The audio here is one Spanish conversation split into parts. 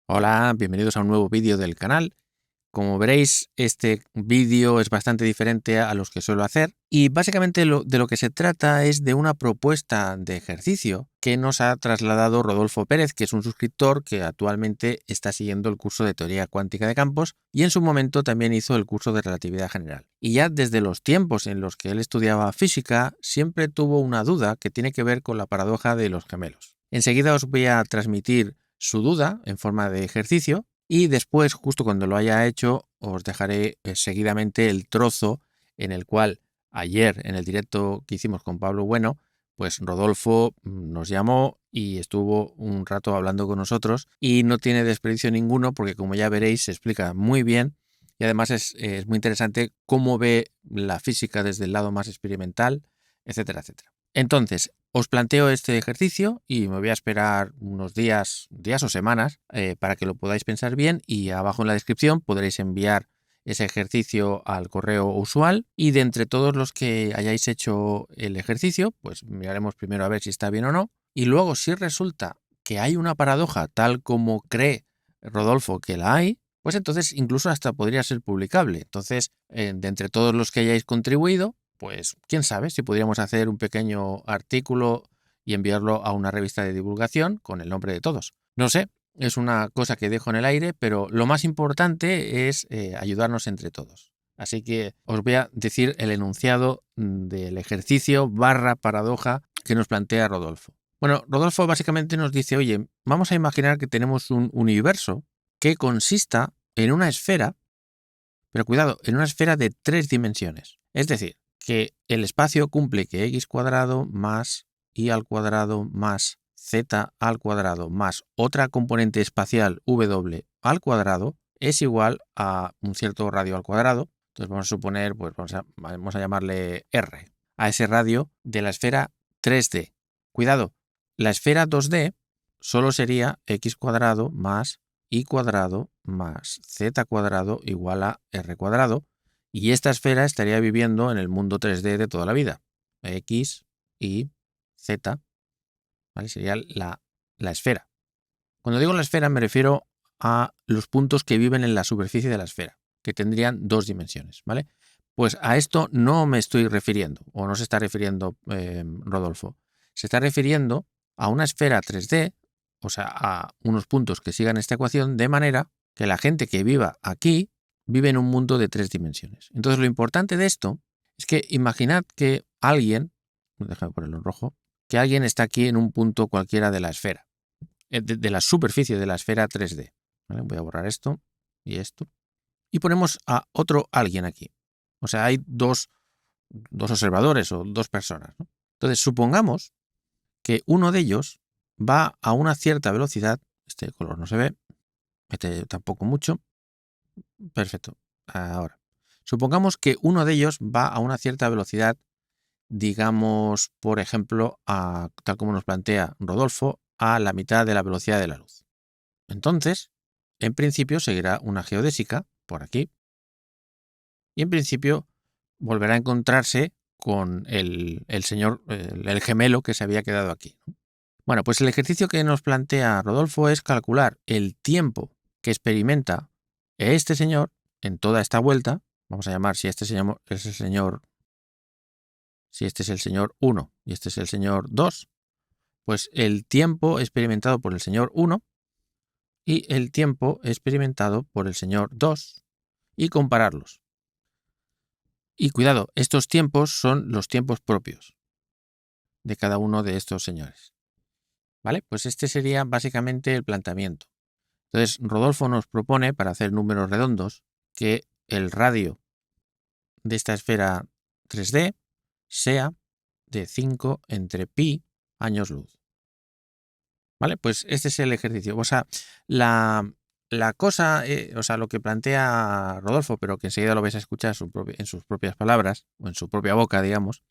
Hola, bienvenidos a un nuevo vídeo del canal. Como veréis, este vídeo es bastante diferente a los que suelo hacer y básicamente de lo que se trata es de una propuesta de ejercicio que nos ha trasladado Rodolfo Pérez, que es un suscriptor que actualmente está siguiendo el curso de teoría cuántica de campos y en su momento también hizo el curso de relatividad general. Y ya desde los tiempos en los que él estudiaba física, siempre tuvo una duda que tiene que ver con la paradoja de los gemelos. Enseguida os voy a transmitir su duda en forma de ejercicio y después, justo cuando lo haya hecho, os dejaré seguidamente el trozo en el cual ayer en el directo que hicimos con Pablo Bueno, pues Rodolfo nos llamó y estuvo un rato hablando con nosotros y no tiene desperdicio ninguno porque, como ya veréis, se explica muy bien y además es muy interesante cómo ve la física desde el lado más experimental, etcétera, etcétera. Entonces, os planteo este ejercicio y me voy a esperar unos días o semanas para que lo podáis pensar bien y abajo en la descripción podréis enviar ese ejercicio al correo usual y de entre todos los que hayáis hecho el ejercicio, pues miraremos primero a ver si está bien o no y luego si resulta que hay una paradoja tal como cree Rodolfo que la hay, pues entonces incluso hasta podría ser publicable. Entonces, de entre todos los que hayáis contribuido, pues quién sabe si podríamos hacer un pequeño artículo y enviarlo a una revista de divulgación con el nombre de todos. No sé, es una cosa que dejo en el aire, pero lo más importante es ayudarnos entre todos. Así que os voy a decir el enunciado del ejercicio / paradoja que nos plantea Rodolfo. Bueno, Rodolfo básicamente nos dice, oye, vamos a imaginar que tenemos un universo que consista en una esfera, pero cuidado, en una esfera de 3 dimensiones. Es decir, que el espacio cumple que x² más y al cuadrado más z al cuadrado más otra componente espacial w al cuadrado es igual a un cierto radio al cuadrado. Entonces vamos a suponer, pues vamos a llamarle r, a ese radio de la esfera 3D. Cuidado, la esfera 2D solo sería x² más y² más z² igual a r², y esta esfera estaría viviendo en el mundo 3D de toda la vida. X, Y, Z, ¿vale? Sería la esfera. Cuando digo la esfera me refiero a los puntos que viven en la superficie de la esfera, que tendrían 2 dimensiones, ¿vale? Pues a esto no me estoy refiriendo, o no se está refiriendo Rodolfo. Se está refiriendo a una esfera 3D, o sea, a unos puntos que sigan esta ecuación, de manera que la gente que viva aquí vive en un mundo de 3 dimensiones. Entonces, lo importante de esto es que imaginad que alguien, déjame ponerlo en rojo, que alguien está aquí en un punto cualquiera de la esfera, de la superficie de la esfera 3D. ¿Vale? Voy a borrar esto y esto. Y ponemos a otro alguien aquí. O sea, hay dos observadores o 2 personas, ¿no? Entonces, supongamos que uno de ellos va a una cierta velocidad. Este color no se ve, este tampoco mucho. Perfecto. Ahora, supongamos que uno de ellos va a una cierta velocidad, digamos, por ejemplo, tal como nos plantea Rodolfo, a la mitad de la velocidad de la luz. Entonces, en principio seguirá una geodésica por aquí y en principio volverá a encontrarse con el señor, el gemelo que se había quedado aquí. Bueno, pues el ejercicio que nos plantea Rodolfo es calcular el tiempo que experimenta este señor en toda esta vuelta. Vamos a llamar, si este señor es el señor, si este es el señor 1 y este es el señor 2, pues el tiempo experimentado por el señor 1 y el tiempo experimentado por el señor 2 y compararlos. Y cuidado, estos tiempos son los tiempos propios de cada uno de estos señores. ¿Vale? Pues este sería básicamente el planteamiento. Entonces, Rodolfo nos propone, para hacer números redondos, que el radio de esta esfera 3D sea de 5 entre pi años luz. ¿Vale? Pues este es el ejercicio. O sea, la cosa, o sea, lo que plantea Rodolfo, pero que enseguida lo vais a escuchar en sus propias palabras, o en su propia boca, digamos,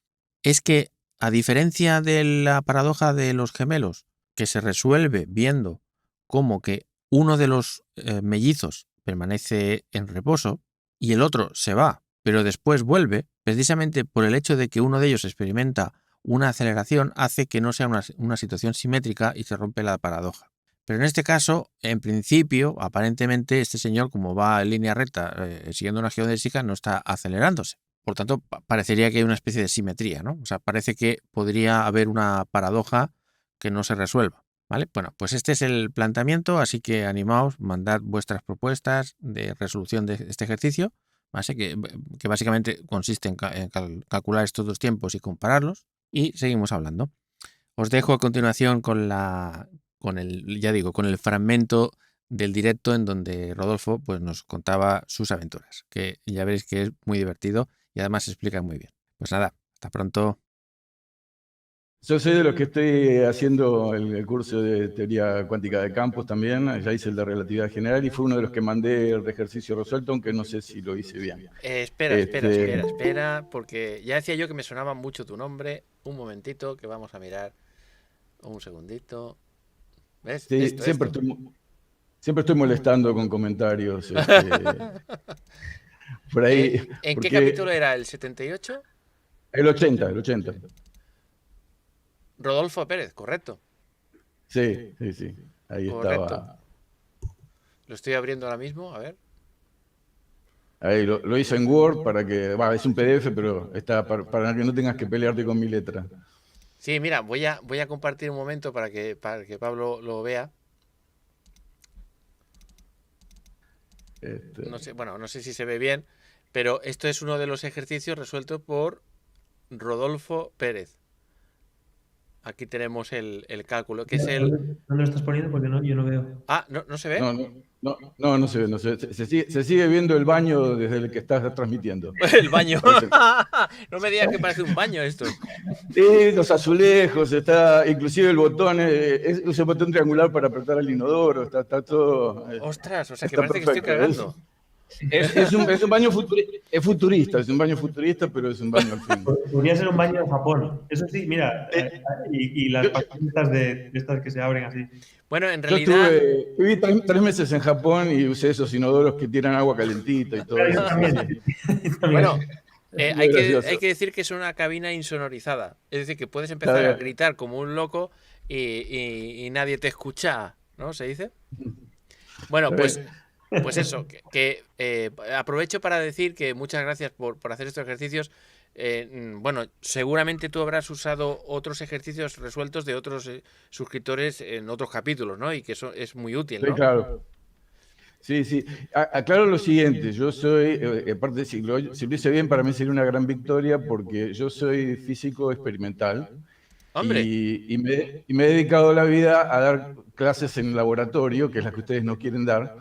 es que, a diferencia de la paradoja de los gemelos, que se resuelve viendo cómo que uno de los mellizos permanece en reposo y el otro se va, pero después vuelve, precisamente por el hecho de que uno de ellos experimenta una aceleración, hace que no sea una situación simétrica y se rompe la paradoja. Pero en este caso, en principio, aparentemente, este señor, como va en línea recta siguiendo una geodésica, no está acelerándose. Por tanto, parecería que hay una especie de simetría, ¿no? O sea, parece que podría haber una paradoja que no se resuelva, ¿vale? Bueno, pues este es el planteamiento, así que animaos, mandad vuestras propuestas de resolución de este ejercicio, ¿vale? Que básicamente consiste en calcular estos dos tiempos y compararlos, y seguimos hablando. Os dejo a continuación con el fragmento del directo en donde Rodolfo pues, nos contaba sus aventuras, que ya veréis que es muy divertido y además se explica muy bien. Pues nada, hasta pronto. Yo soy de los que estoy haciendo el curso de teoría cuántica de campos también, ya hice el de relatividad general y fue uno de los que mandé el ejercicio resuelto, aunque no sé si lo hice bien. Espera, porque ya decía yo que me sonaba mucho tu nombre. Un momentito, que vamos a mirar. Un segundito. ¿Ves? Sí, siempre estoy molestando con comentarios. Por ahí. ¿En qué capítulo era? ¿El 78? El 80. Rodolfo Pérez, correcto. Sí. Ahí Correcto. estaba. Lo estoy abriendo ahora mismo, a ver. Ahí lo hice en Word para que. Es un PDF, pero está para que no tengas que pelearte con mi letra. Sí, mira, voy a compartir un momento para que Pablo lo vea. No sé si se ve bien, pero esto es uno de los ejercicios resueltos por Rodolfo Pérez. Aquí tenemos el cálculo, que es el... ¿Dónde lo estás poniendo? Porque yo no veo. Ah, ¿no se ve? No se ve. Se sigue viendo el baño desde el que estás transmitiendo. El baño. No me digas que parece un baño esto. Sí, los azulejos, está inclusive el botón, es un botón triangular para apretar el inodoro, está todo. Ostras, o sea que parece perfecto. Que estoy cagando. Es un baño futurista, es un baño futurista, pero es un baño al fin. Podría ser un baño de Japón. Eso sí, mira, y las pastillas de estas que se abren así. Bueno, en realidad... Yo viví 3 meses en Japón y usé esos inodoros que tiran agua calentita y todo eso. Bueno, hay que decir que es una cabina insonorizada. Es decir, que puedes empezar a gritar como un loco y nadie te escucha, ¿no? ¿Se dice? Bueno, pues eso, que aprovecho para decir que muchas gracias por hacer estos ejercicios. Bueno, seguramente tú habrás usado otros ejercicios resueltos de otros suscriptores en otros capítulos, ¿no? Y que eso es muy útil, ¿no? Sí, claro. Sí. Aclaro lo siguiente, yo soy, aparte si lo hice bien, para mí sería una gran victoria porque yo soy físico experimental. ¡Hombre! Y me he dedicado la vida a dar clases en laboratorio, que es la que ustedes no quieren dar.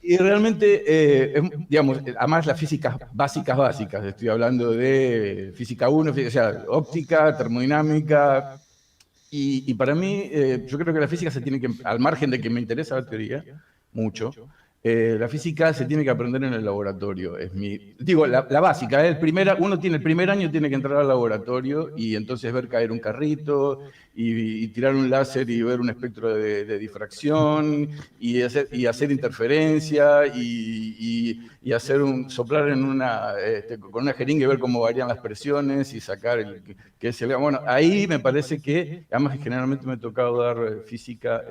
Y realmente, digamos, además las físicas básicas, estoy hablando de física 1, o sea, óptica, termodinámica, y para mí, yo creo que la física se tiene que, al margen de que me interesa la teoría, mucho, la física se tiene que aprender en el laboratorio. La básica, uno tiene el primer año, tiene que entrar al laboratorio y entonces ver caer un carrito y tirar un láser y ver un espectro de difracción y hacer interferencia y hacer soplar con una jeringa y ver cómo varían las presiones y sacar bueno, ahí me parece que, además generalmente me ha tocado dar física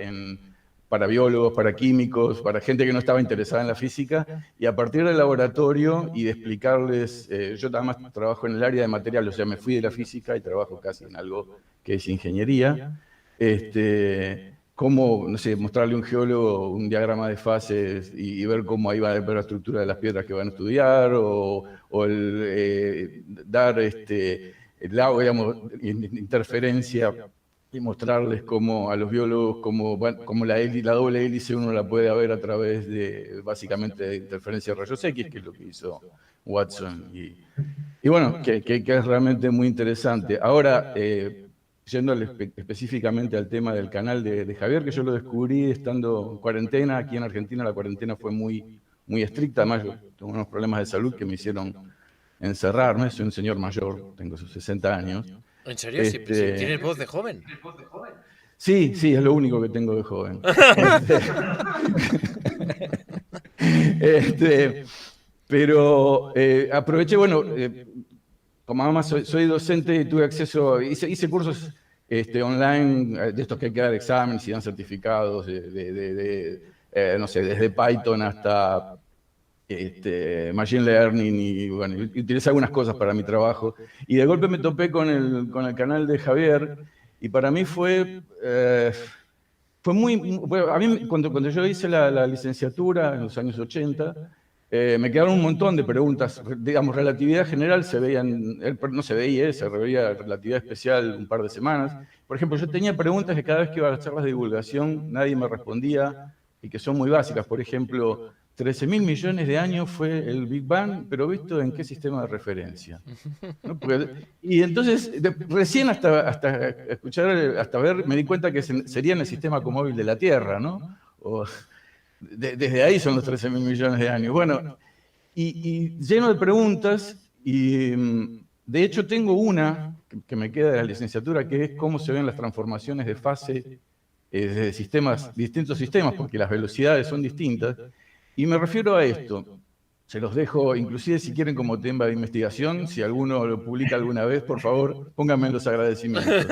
para biólogos, para químicos, para gente que no estaba interesada en la física, y a partir del laboratorio y de explicarles, yo además trabajo en el área de materiales, o sea, me fui de la física y trabajo casi en algo que es ingeniería, cómo, no sé, mostrarle a un geólogo un diagrama de fases y ver cómo ahí va a ver la estructura de las piedras que van a estudiar, o dar el agua, digamos, interferencia, y mostrarles cómo a los biólogos cómo la doble hélice uno la puede ver a través de, básicamente, de interferencia de rayos X, que es lo que hizo Watson. Y bueno, que es realmente muy interesante. Ahora, yendo específicamente al tema del canal de Javier, que yo lo descubrí estando en cuarentena. Aquí en Argentina la cuarentena fue muy estricta, además yo tuve unos problemas de salud que me hicieron encerrarme. Soy un señor mayor, tengo sus 60 años. ¿En serio? Si tienes voz de joven. Sí, es lo único que tengo de joven. Pero aproveché, bueno, como además soy docente y tuve acceso, hice cursos online, de estos que hay que dar exámenes y dan certificados, no sé, desde Python hasta Machine Learning, y bueno, utilicé algunas cosas para mi trabajo. Y de golpe me topé con el canal de Javier, y para mí fue bueno, a mí, cuando yo hice la licenciatura en los años 80, me quedaron un montón de preguntas. Digamos, relatividad general no se veía, se veía relatividad especial un par de semanas. Por ejemplo, yo tenía preguntas que cada vez que iba a las charlas de divulgación nadie me respondía y que son muy básicas. Por ejemplo, 13.000 millones de años fue el Big Bang, pero ¿visto en qué sistema de referencia? ¿No? Y entonces, recién hasta escuchar, hasta ver, me di cuenta que sería en el sistema comóvil de la Tierra, ¿no? Desde ahí son los 13.000 millones de años. Bueno, y lleno de preguntas, y de hecho tengo una que me queda de la licenciatura, que es cómo se ven las transformaciones de fase de distintos sistemas, porque las velocidades son distintas. Y me refiero a esto. Se los dejo, inclusive si quieren, como tema de investigación. Si alguno lo publica alguna vez, por favor, pónganme en los agradecimientos.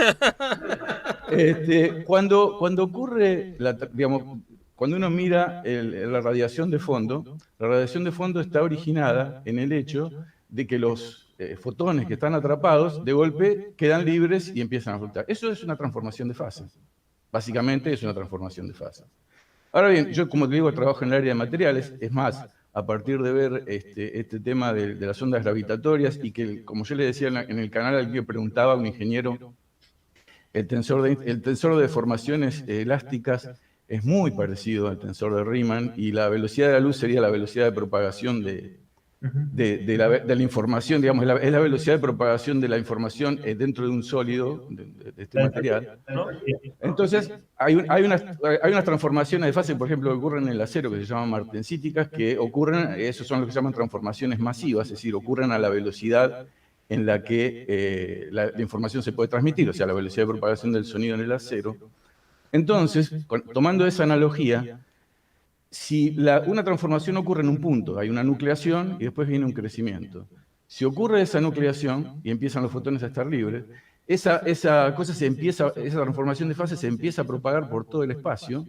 Cuando ocurre, digamos, cuando uno mira la radiación de fondo, la radiación de fondo está originada en el hecho de que los fotones que están atrapados, de golpe, quedan libres y empiezan a flotar. Eso es una transformación de fase. Básicamente es una transformación de fase. Ahora bien, yo, como te digo, trabajo en el área de materiales. Es más, a partir de ver este tema de las ondas gravitatorias, y que, como yo le decía en el canal al que preguntaba a un ingeniero, el tensor de deformaciones elásticas es muy parecido al tensor de Riemann, y la velocidad de la luz sería la velocidad de propagación de la información, digamos, es la velocidad de propagación de la información dentro de un sólido, de este material. Entonces, hay unas transformaciones de fase, por ejemplo, que ocurren en el acero, que se llaman martensíticas, que ocurren, esos son lo que se llaman transformaciones masivas, es decir, ocurren a la velocidad en la que la información se puede transmitir, o sea, la velocidad de propagación del sonido en el acero. Entonces, tomando esa analogía, si una transformación ocurre en un punto, hay una nucleación y después viene un crecimiento. Si ocurre esa nucleación y empiezan los fotones a estar libres, esa transformación de fase se empieza a propagar por todo el espacio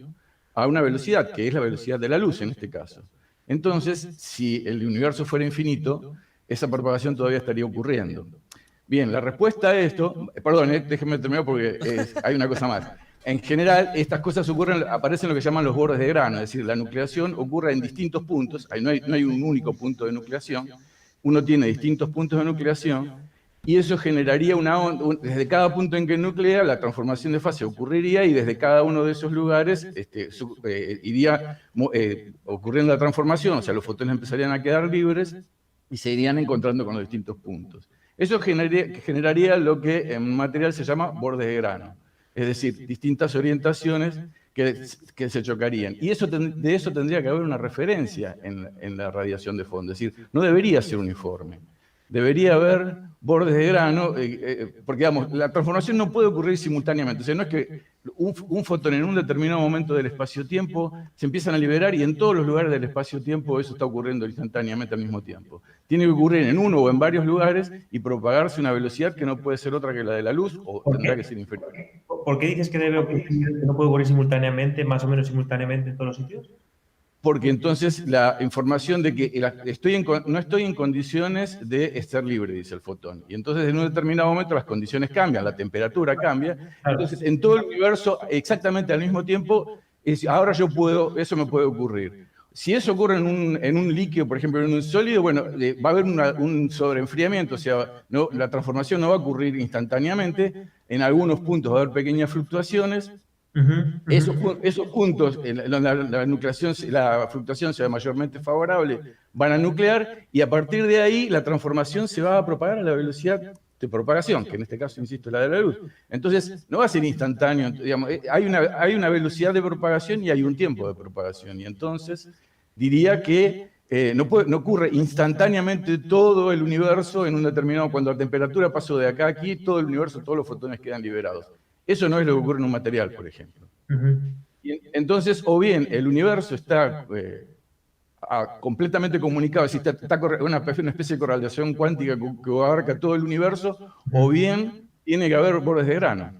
a una velocidad, que es la velocidad de la luz en este caso. Entonces, si el universo fuera infinito, esa propagación todavía estaría ocurriendo. Bien, la respuesta a esto, perdón, déjenme terminar porque hay una cosa más. En general, estas cosas aparecen en lo que llaman los bordes de grano, es decir, la nucleación ocurre en distintos puntos, no hay un único punto de nucleación, uno tiene distintos puntos de nucleación, y eso generaría una onda, desde cada punto en que nuclea, la transformación de fase ocurriría, y desde cada uno de esos lugares iría ocurriendo la transformación, o sea, los fotones empezarían a quedar libres y se irían encontrando con los distintos puntos. Eso generaría lo que en material se llama bordes de grano. Es decir, distintas orientaciones que se chocarían. Y de eso tendría que haber una referencia en la radiación de fondo. Es decir, no debería ser uniforme. Debería haber bordes de grano, porque, digamos, la transformación no puede ocurrir simultáneamente. O sea, no es que un fotón en un determinado momento del espacio-tiempo se empiezan a liberar y en todos los lugares del espacio-tiempo eso está ocurriendo instantáneamente al mismo tiempo. Tiene que ocurrir en uno o en varios lugares y propagarse a una velocidad que no puede ser otra que la de la luz, o tendrá que ser inferior. ¿Por qué dices que no puede ocurrir simultáneamente, más o menos simultáneamente en todos los sitios? Porque entonces la información de que no estoy en condiciones de estar libre, dice el fotón. Y entonces en un determinado momento las condiciones cambian, la temperatura cambia. Entonces en todo el universo, exactamente al mismo tiempo, ahora yo puedo, eso me puede ocurrir. Si eso ocurre en un líquido, por ejemplo, en un sólido, bueno, va a haber un sobreenfriamiento, o sea, la transformación no va a ocurrir instantáneamente. En algunos puntos va a haber pequeñas fluctuaciones. Esos puntos, la fluctuación sea mayormente favorable, van a nuclear, y a partir de ahí la transformación se va a propagar a la velocidad de propagación, que en este caso, insisto, es la de la luz. Entonces, no va a ser instantáneo, digamos, hay una velocidad de propagación y hay un tiempo de propagación, y entonces diría que no ocurre instantáneamente todo el universo en un determinado, cuando la temperatura pasó de acá a aquí, todo el universo, todos los fotones quedan liberados. Eso no es lo que ocurre en un material, por ejemplo. Y entonces, o bien el universo está completamente comunicado, es decir, está una especie de correlación cuántica que abarca todo el universo, o bien tiene que haber bordes de grano.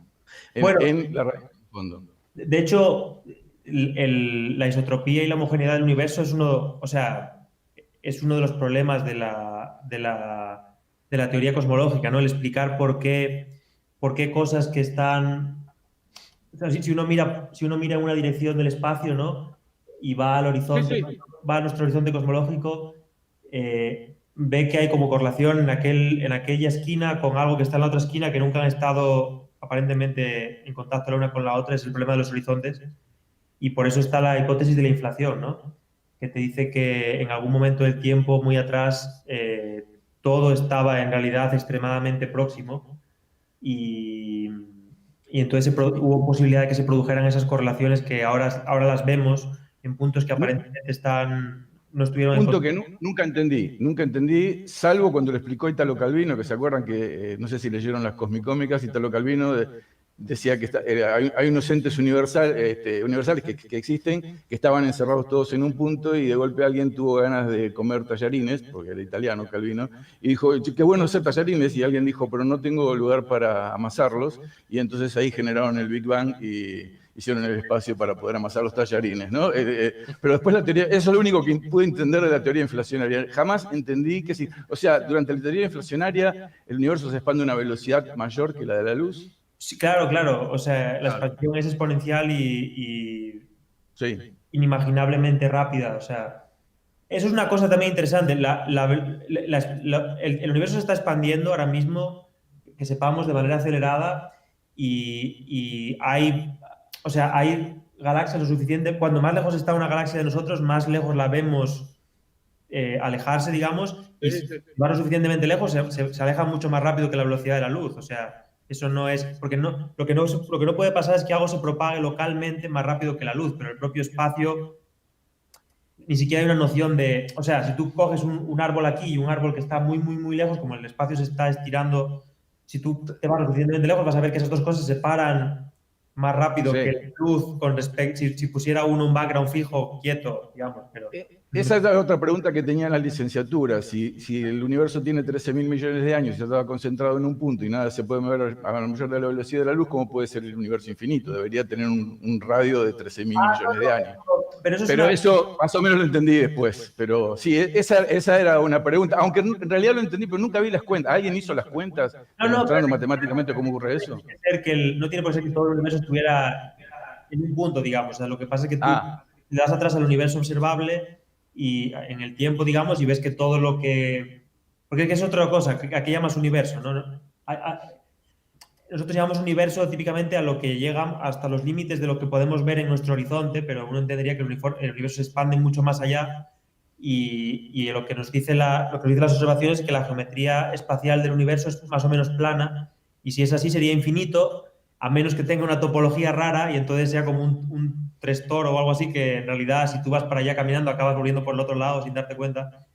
Bueno, en la raíz del fondo. de hecho, la isotropía y la homogeneidad del universo es uno, o sea, es uno de los problemas de la teoría cosmológica, ¿no? El explicar por qué cosas que están... O sea, si uno mira en una dirección del espacio, ¿no? Y va al horizonte, Sí, sí. va a nuestro horizonte cosmológico, ve que hay como correlación en aquella esquina con algo que está en la otra esquina que nunca han estado aparentemente en contacto la una con la otra. Es el problema de los horizontes. Y por eso está la hipótesis de la inflación, ¿no? Que te dice que en algún momento del tiempo, muy atrás, todo estaba en realidad extremadamente próximo y, entonces hubo posibilidad de que se produjeran esas correlaciones que ahora las vemos en puntos que aparentemente no estuvieron en Punto que nunca entendí, salvo cuando lo explicó Italo Calvino, que se acuerdan que, no sé si leyeron las Cosmicómicas, Italo Calvino decía que hay unos entes universales que existen, que estaban encerrados todos en un punto y de golpe alguien tuvo ganas de comer tallarines, porque era italiano Calvino, y dijo, qué bueno hacer tallarines, y alguien dijo, pero no tengo lugar para amasarlos, y entonces ahí generaron el Big Bang y hicieron el espacio para poder amasar los tallarines, ¿no? Pero después la teoría, eso es lo único que pude entender de la teoría inflacionaria. Jamás entendí que o sea, durante la teoría inflacionaria el universo se expande a una velocidad mayor que la de la luz. Sí, claro. O sea, la expansión es exponencial y Sí. inimaginablemente rápida. O sea, eso es una cosa también interesante. El universo se está expandiendo ahora mismo, que sepamos, de manera acelerada y hay galaxias lo suficiente. Cuando más lejos está una galaxia de nosotros, más lejos la vemos alejarse, digamos, y si va lo suficientemente lejos, se aleja mucho más rápido que la velocidad de la luz. O sea, eso no es... Porque lo que no puede pasar es que algo se propague localmente más rápido que la luz, pero el propio espacio... Ni siquiera hay una noción de... O sea, si tú coges un árbol aquí y un árbol que está muy, muy, muy lejos, como el espacio se está estirando, si tú te vas lo suficientemente lejos, vas a ver que esas dos cosas se separan más rápido que la luz con respecto... Si pusiera uno un background fijo, quieto, digamos, pero... Esa es la otra pregunta que tenía en la licenciatura. Si el universo tiene 13.000 millones de años y estaba concentrado en un punto y nada se puede mover a la mayor de la velocidad de la luz, ¿cómo puede ser el universo infinito? Debería tener un radio de 13.000 millones de años. Pero eso más o menos lo entendí después. Pero sí, esa era una pregunta. Aunque en realidad lo entendí, pero nunca vi las cuentas. ¿Alguien hizo las cuentas demostrando matemáticamente cómo ocurre eso? No tiene por qué ser que todo el universo estuviera en un punto, digamos. O sea, lo que pasa es que tú le das atrás al universo observable y en el tiempo, digamos, y ves que todo lo que... Porque es otra cosa, ¿a qué llamas universo? ¿No? Nosotros llamamos universo típicamente a lo que llega hasta los límites de lo que podemos ver en nuestro horizonte, pero uno entendería que el universo se expande mucho más allá y lo que nos dice las observaciones es que la geometría espacial del universo es más o menos plana y si es así sería infinito, a menos que tenga una topología rara y entonces sea como un tres toro o algo así, que en realidad si tú vas para allá caminando acabas volviendo por el otro lado sin darte cuenta.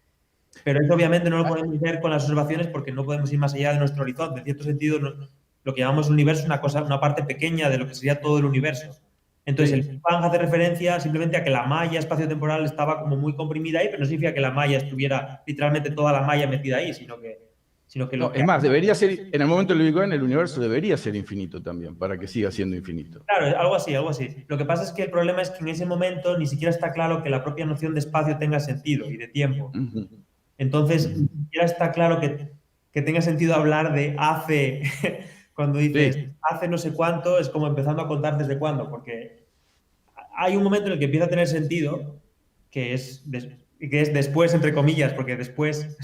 Pero eso obviamente no lo podemos ver con las observaciones porque no podemos ir más allá de nuestro horizonte. En cierto sentido, lo que llamamos universo es una parte pequeña de lo que sería todo el universo. Entonces, el Big Bang hace referencia simplemente a que la malla espaciotemporal estaba como muy comprimida ahí, pero no significa que la malla estuviera literalmente toda la malla metida ahí, sino que no, es más, debería ser, en el momento del Big Bang, el universo debería ser infinito también, para que siga siendo infinito. Claro, algo así. Lo que pasa es que el problema es que en ese momento ni siquiera está claro que la propia noción de espacio tenga sentido y de tiempo. Entonces, ni siquiera está claro que tenga sentido hablar de hace, cuando dices hace no sé cuánto, es como empezando a contar desde cuándo, porque hay un momento en el que empieza a tener sentido, que es después, entre comillas, porque después...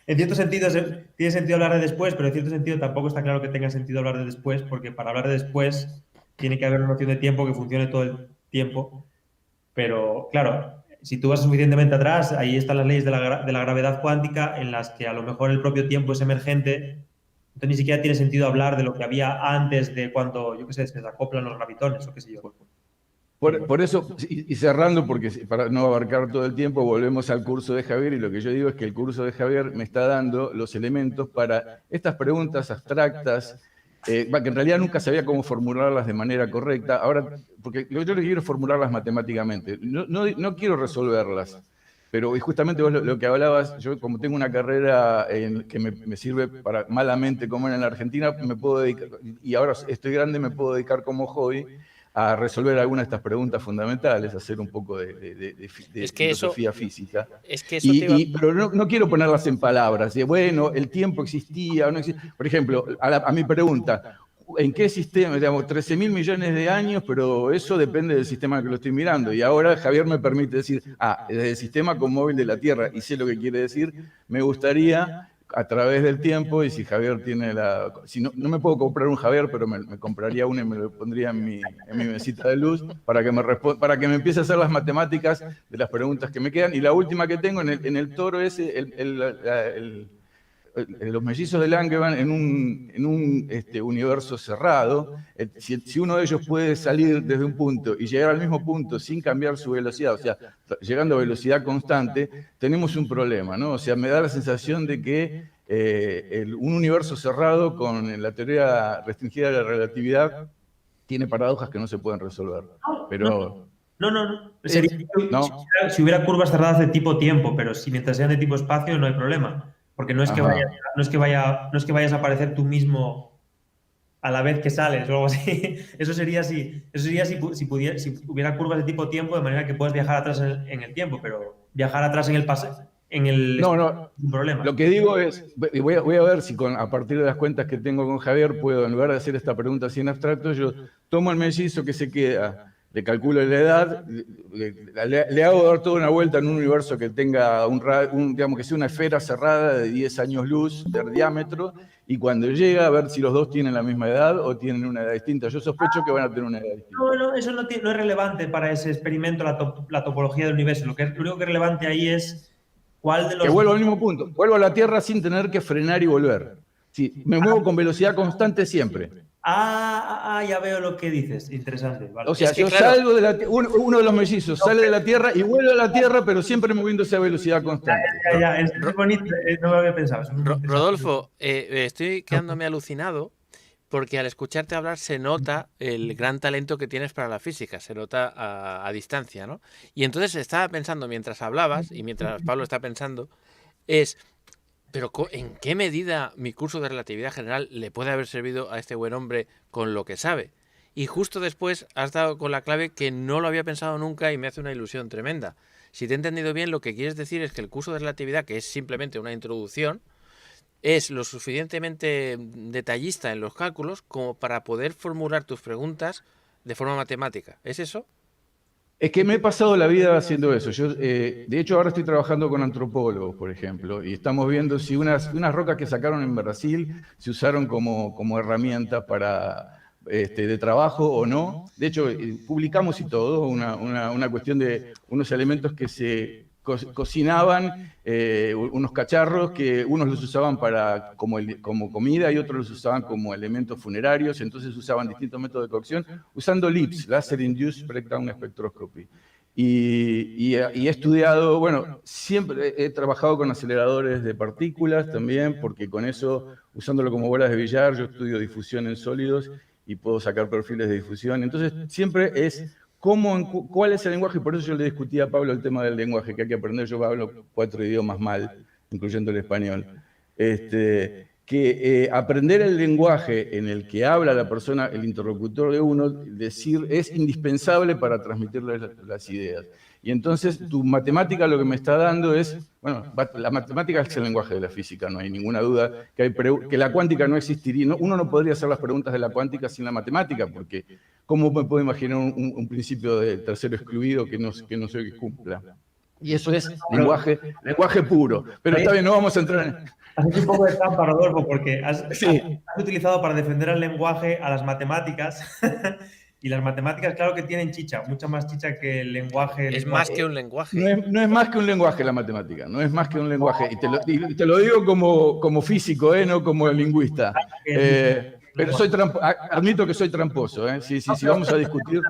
En cierto sentido tiene sentido hablar de después, pero en cierto sentido tampoco está claro que tenga sentido hablar de después, porque para hablar de después tiene que haber una noción de tiempo que funcione todo el tiempo. Pero claro, si tú vas suficientemente atrás, ahí están las leyes de la gravedad cuántica en las que a lo mejor el propio tiempo es emergente, entonces ni siquiera tiene sentido hablar de lo que había antes de cuando, yo qué sé, se desacoplan los gravitones o qué sé yo. Por eso, y cerrando, porque para no abarcar todo el tiempo, volvemos al curso de Javier, y lo que yo digo es que el curso de Javier me está dando los elementos para estas preguntas abstractas, que en realidad nunca sabía cómo formularlas de manera correcta. Ahora, porque yo quiero formularlas matemáticamente, no quiero resolverlas. Pero justamente vos lo que hablabas, yo como tengo una carrera que me sirve para malamente comer en la Argentina, me puedo dedicar, y ahora estoy grande, me puedo dedicar como hobby a resolver algunas de estas preguntas fundamentales, hacer un poco de filosofía física. Es que eso pero no quiero ponerlas en palabras, de bueno, el tiempo existía o no existía. Por ejemplo, a mi pregunta, ¿en qué sistema? Digamos, 13.000 millones de años, pero eso depende del sistema que lo estoy mirando. Y ahora Javier me permite decir, desde el sistema móvil de la Tierra, y sé lo que quiere decir, me gustaría a través del tiempo, y si Javier tiene si no me puedo comprar un Javier, pero me compraría uno y me lo pondría en mi mesita de luz para que me empiece a hacer las matemáticas de las preguntas que me quedan. Y la última que tengo en el toro ese, los mellizos de Langevin en un universo cerrado, si uno de ellos puede salir desde un punto y llegar al mismo punto sin cambiar su velocidad, o sea, llegando a velocidad constante, tenemos un problema, ¿no? O sea, me da la sensación de que un universo cerrado con la teoría restringida de la relatividad tiene paradojas que no se pueden resolver. Pero... No. Si hubiera curvas cerradas de tipo tiempo, pero si mientras sean de tipo espacio no hay problema. Porque no es que vayas a aparecer tú mismo a la vez que sales o algo así. Eso sería si hubiera curvas de tipo tiempo, de manera que puedas viajar atrás en el tiempo, pero viajar atrás en el pasado, no, sin problema. Lo que digo es, voy a ver si a partir de las cuentas que tengo con Javier puedo, en lugar de hacer esta pregunta así en abstracto, yo tomo el mellizo que se queda, le calculo la edad, le hago dar toda una vuelta en un universo que tenga digamos que sea una esfera cerrada de 10 años luz de diámetro, y cuando llega a ver si los dos tienen la misma edad o tienen una edad distinta. Yo sospecho que van a tener una edad distinta. No, eso no es relevante para ese experimento, la topología del universo. Lo único que es relevante ahí es cuál de los... Que vuelvo al mismo punto. Vuelvo a la Tierra sin tener que frenar y volver. Sí, me muevo con velocidad constante siempre. Ya veo lo que dices. Interesante. Vale. O sea, yo salgo de la Tierra, uno de los mellizos sale de la Tierra y vuelve a la Tierra, pero siempre moviéndose a velocidad constante. Es bonito, no lo había pensado. Rodolfo, estoy quedándome alucinado porque al escucharte hablar se nota el gran talento que tienes para la física, se nota a distancia, ¿no? Y entonces estaba pensando mientras hablabas y mientras Pablo está pensando, pero ¿en qué medida mi curso de relatividad general le puede haber servido a este buen hombre con lo que sabe? Y justo después has dado con la clave que no lo había pensado nunca y me hace una ilusión tremenda. Si te he entendido bien, lo que quieres decir es que el curso de relatividad, que es simplemente una introducción, es lo suficientemente detallista en los cálculos como para poder formular tus preguntas de forma matemática. ¿Es eso? Es que me he pasado la vida haciendo eso. Yo, de hecho, ahora estoy trabajando con antropólogos, por ejemplo, y estamos viendo si unas rocas que sacaron en Brasil se usaron como herramienta de trabajo o no. De hecho, publicamos y todo una cuestión de unos elementos que se cocinaban, unos cacharros que unos los usaban como comida y otros los usaban como elementos funerarios, entonces usaban distintos métodos de cocción, usando LIBS, Laser Induced Breakdown Spectroscopy. Y he estudiado, bueno, siempre he trabajado con aceleradores de partículas también, porque con eso, usándolo como bolas de billar, yo estudio difusión en sólidos y puedo sacar perfiles de difusión. Entonces, siempre es cuál es el lenguaje, y por eso yo le discutía a Pablo el tema del lenguaje, que hay que aprender. Yo hablo 4 idiomas mal, incluyendo el español. Aprender el lenguaje en el que habla la persona, el interlocutor de uno, es indispensable para transmitirle las ideas. Y entonces tu matemática lo que me está dando es, bueno, la matemática es el lenguaje de la física, no hay ninguna duda, que la cuántica no existiría, uno no podría hacer las preguntas de la cuántica sin la matemática, porque ¿cómo me puedo imaginar un principio de tercero excluido que no se cumpla? Y eso es lenguaje puro. Pero está bien, no vamos a entrar en... Haces un poco de trampa, Rodolfo, porque has utilizado para defender el lenguaje a las matemáticas. Y las matemáticas, claro que tienen chicha, mucha más chicha que el lenguaje. Es más que un lenguaje. No es más que un lenguaje la matemática, no es más que un lenguaje. Y te lo digo como físico, no como lingüista. Pero admito que soy tramposo. Si vamos a discutir,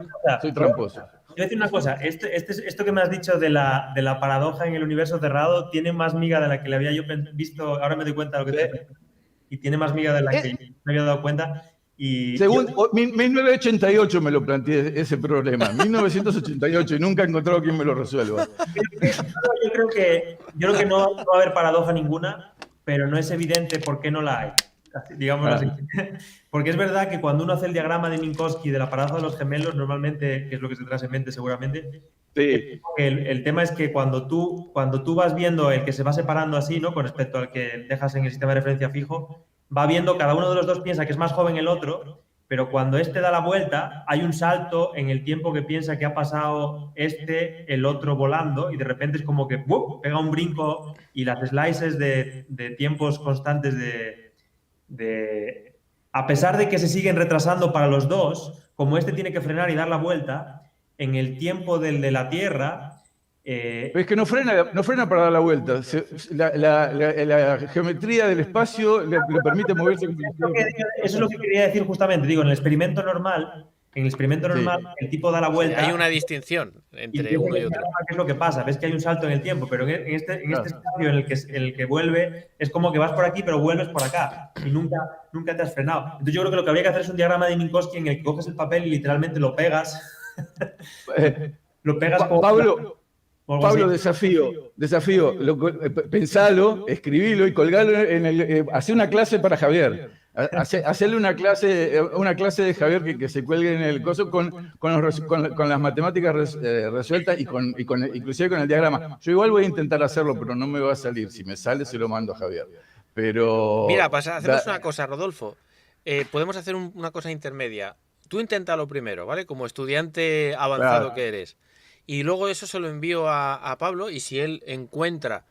soy tramposo. Quiero decir una cosa, esto que me has dicho de la paradoja en el universo cerrado tiene más miga de la que le había yo visto, ahora me doy cuenta de lo que te... Y tiene más miga de la que me había dado cuenta. Según 1988 me lo planteé ese problema, 1988, y nunca he encontrado quien me lo resuelva. Yo creo que no va a haber paradoja ninguna, pero no es evidente por qué no la hay. Digámoslo así. Porque es verdad que cuando uno hace el diagrama de Minkowski de la paradoja de los gemelos, normalmente, que es lo que se trae en mente seguramente, sí. el tema es que cuando tú vas viendo el que se va separando así, ¿no? Con respecto al que dejas en el sistema de referencia fijo, va viendo, cada uno de los dos piensa que es más joven el otro, pero cuando este da la vuelta, hay un salto en el tiempo que piensa que ha pasado el otro volando, y de repente es como que pega un brinco, y las slices de tiempos constantes a pesar de que se siguen retrasando para los dos, como este tiene que frenar y dar la vuelta, en el tiempo del de la Tierra... Pero es que no frena para dar la vuelta. La geometría del espacio le permite moverse. Eso es lo que quería decir justamente. Digo, en el experimento normal, el tipo da la vuelta. Hay una distinción entre uno y otro. ¿Qué es lo que pasa? Ves que hay un salto en el tiempo, pero en este espacio en el que vuelve, es como que vas por aquí, pero vuelves por acá. Y nunca te has frenado. Entonces yo creo que lo que habría que hacer es un diagrama de Minkowski en el que coges el papel y literalmente lo pegas. Lo pegas como... Pablo, desafío, pensalo, escribilo y colgalo hace una clase para Javier. Hacerle una clase de Javier que se cuelgue en el coso con las matemáticas resueltas y inclusive con el diagrama. Yo igual voy a intentar hacerlo, pero no me va a salir. Si me sale, se lo mando a Javier. Pero... Mira, hacemos una cosa, Rodolfo. Podemos hacer una cosa intermedia. Tú inténtalo primero, ¿vale? Como estudiante avanzado que eres. Y luego eso se lo envío a Pablo, y si él encuentra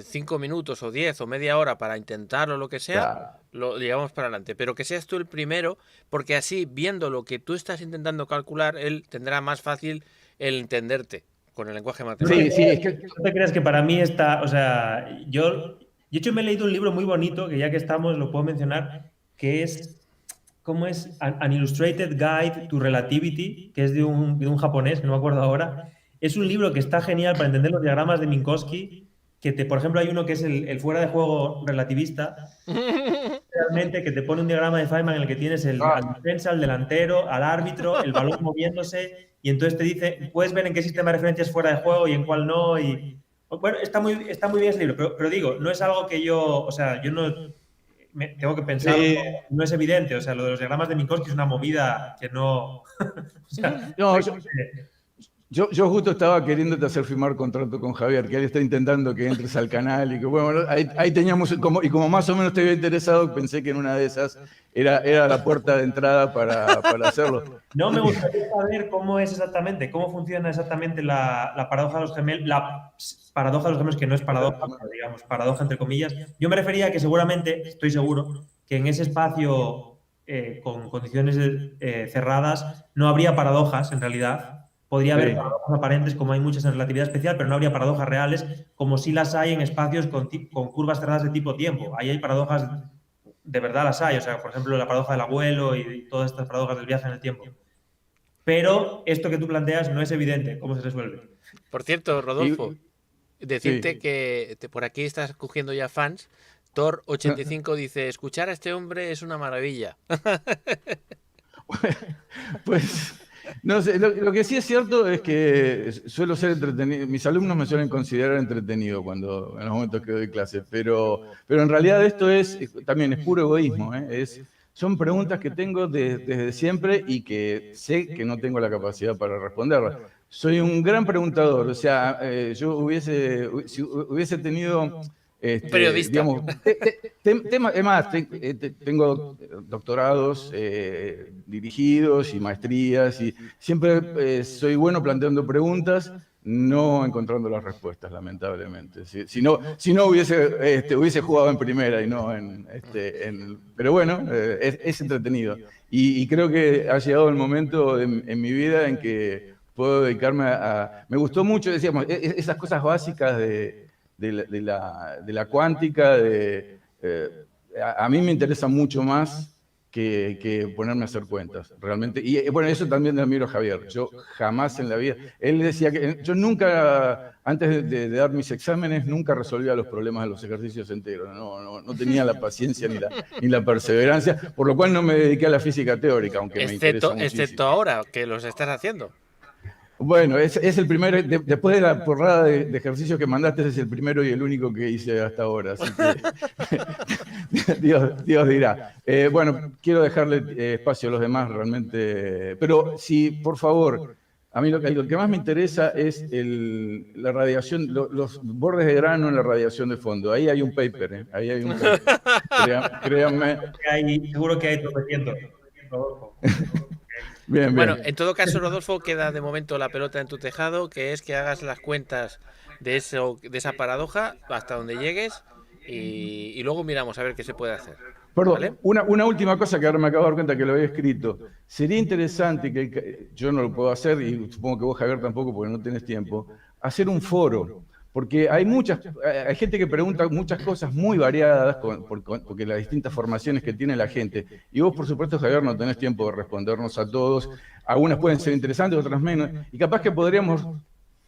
5 minutos o 10 o media hora para intentarlo, lo que sea, lo llevamos para adelante. Pero que seas tú el primero, porque así, viendo lo que tú estás intentando calcular, él tendrá más fácil el entenderte con el lenguaje matemático. Sí, es que... No te creas que para mí está... O sea, yo de hecho me he leído un libro muy bonito, que ya que estamos lo puedo mencionar, que es... ¿Cómo es? An Illustrated Guide to Relativity, que es de un japonés, que no me acuerdo ahora. Es un libro que está genial para entender los diagramas de Minkowski, por ejemplo, hay uno que es el fuera de juego relativista, realmente, que te pone un diagrama de Feynman en el que tienes al defensa, al delantero, al árbitro, el balón moviéndose, y entonces te dice, puedes ver en qué sistema de referencia es fuera de juego y en cuál no. Y bueno, está muy bien ese libro, pero digo, no es algo que yo no... tengo que pensar, no es evidente, o sea, lo de los diagramas de Minkowski es una movida que no... o sea, no, yo justo estaba queriéndote hacer firmar contrato con Javier, que él está intentando que entres al canal, y que bueno, ahí teníamos, y como más o menos te había interesado, pensé que en una de esas era la puerta de entrada para hacerlo. No, me gustaría saber cómo funciona exactamente la paradoja de los gemelos, paradoja de los gemelos, que no es paradoja, pero digamos, paradoja entre comillas. Yo me refería a que seguramente, estoy seguro, que en ese espacio con condiciones cerradas no habría paradojas en realidad. Podría haber paradojas aparentes, como hay muchas en relatividad especial, pero no habría paradojas reales, como sí las hay en espacios con curvas cerradas de tipo tiempo. Ahí hay paradojas, de verdad las hay. O sea, por ejemplo, la paradoja del abuelo y todas estas paradojas del viaje en el tiempo. Pero esto que tú planteas no es evidente cómo se resuelve. Por cierto, Rodolfo, decirte que por aquí estás cogiendo ya fans. Thor85 dice, escuchar a este hombre es una maravilla. Pues... No sé, lo que sí es cierto es que suelo ser entretenido. Mis alumnos me suelen considerar entretenido en los momentos que doy clases, pero en realidad esto también es puro egoísmo. Son preguntas que tengo desde siempre y que sé que no tengo la capacidad para responderlas. Soy un gran preguntador, o sea, yo si hubiese tenido... periodista. Digamos, tengo doctorados dirigidos y maestrías, y siempre soy bueno planteando preguntas, no encontrando las respuestas, lamentablemente. Si no hubiese jugado en primera y no pero bueno, es entretenido. Y creo que ha llegado el momento en mi vida en que puedo dedicarme me gustó mucho, decíamos, esas cosas básicas de la cuántica, a mí me interesa mucho más que ponerme a hacer cuentas, realmente. Y bueno, eso también le admiro a Javier. Yo jamás en la vida... Él decía que yo nunca, antes de dar mis exámenes, nunca resolvía los problemas de los ejercicios enteros. No tenía la paciencia ni la perseverancia, por lo cual no me dediqué a la física teórica, aunque me interesa muchísimo. Excepto ahora, que los estás haciendo. Bueno, es el primero, después de la porrada de ejercicios que mandaste, es el primero y el único que hice hasta ahora, así que Dios dirá. Bueno, quiero dejarle espacio a los demás realmente, pero sí, por favor, a mí lo que más me interesa es la radiación, los bordes de grano en la radiación de fondo. Ahí hay un paper, ahí hay un paper. Créanme. Seguro que hay tropecientos. Bien. Bueno, en todo caso, Rodolfo, queda de momento la pelota en tu tejado, que es que hagas las cuentas de esa paradoja hasta donde llegues y luego miramos a ver qué se puede hacer. Perdón, ¿vale? una última cosa que ahora me acabo de dar cuenta que lo había escrito. Sería interesante que yo no lo puedo hacer, y supongo que vos, Javier, tampoco, porque no tenés tiempo, hacer un foro. Porque hay gente que pregunta muchas cosas muy variadas, porque las distintas formaciones que tiene la gente. Y vos, por supuesto, Javier, no tenés tiempo de respondernos a todos. Algunas pueden ser interesantes, otras menos. Y capaz que podríamos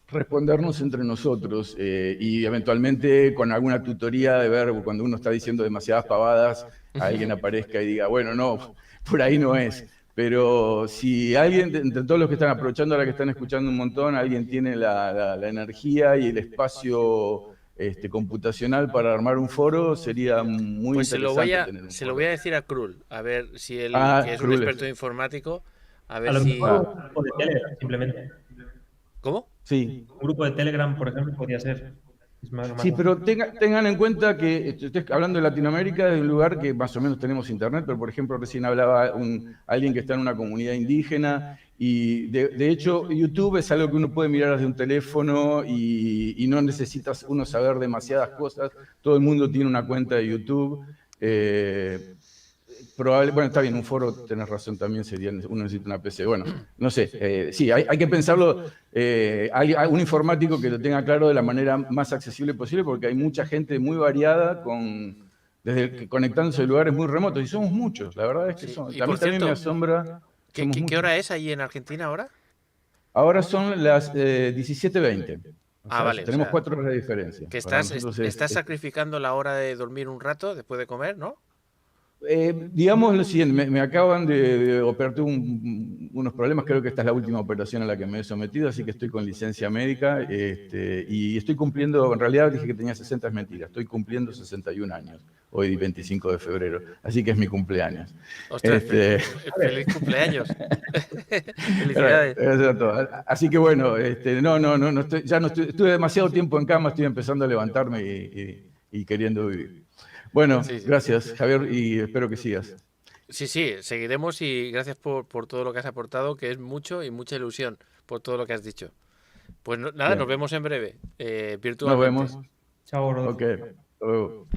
respondernos entre nosotros y eventualmente con alguna tutoría de ver cuando uno está diciendo demasiadas pavadas, alguien aparezca y diga, bueno, no, por ahí no es. Pero si alguien, entre todos los que están aprovechando ahora que están escuchando un montón, alguien tiene la energía y el espacio computacional para armar un foro, sería muy pues interesante tener un foro. Se lo voy a decir a Krul, a ver si él, que es Krul un experto informático, a ver lo si... mejor un grupo de Telegram, simplemente. ¿Cómo? Sí. Un grupo de Telegram, por ejemplo, podría ser. Sí, pero tengan en cuenta que estoy hablando de Latinoamérica, de un lugar que más o menos tenemos internet, pero por ejemplo recién hablaba alguien que está en una comunidad indígena y de hecho YouTube es algo que uno puede mirar desde un teléfono y no necesitas uno saber demasiadas cosas. Todo el mundo tiene una cuenta de YouTube. Bueno, está bien, un foro, tenés razón, también uno necesita una PC. Bueno, no sé, sí, hay que pensarlo, hay un informático que lo tenga claro de la manera más accesible posible, porque hay mucha gente muy variada conectándose de lugares muy remotos, y somos muchos, la verdad es que somos. A mí también me asombra. ¿Qué hora es ahí en Argentina ahora? Ahora son las 17:20. Vale. Tenemos 4 horas de diferencia. Que estás sacrificando la hora de dormir un rato después de comer, ¿no? Digamos lo siguiente, me acaban de operar unos problemas, creo que esta es la última operación a la que me he sometido, así que estoy con licencia médica y estoy cumpliendo, en realidad dije que tenía 60, es mentira, estoy cumpliendo 61 años, hoy 25 de febrero, así que es mi cumpleaños. Ostras, feliz cumpleaños. Felicidades. Así que bueno, estuve demasiado tiempo en cama, estoy empezando a levantarme y queriendo vivir. Bueno, sí. Gracias, Javier, y espero que sigas. Sí, seguiremos y gracias por todo lo que has aportado, que es mucho y mucha ilusión por todo lo que has dicho. Pues nada, nos vemos en breve, virtualmente. Nos vemos. Chao, Rodolfo. Ok, hasta luego.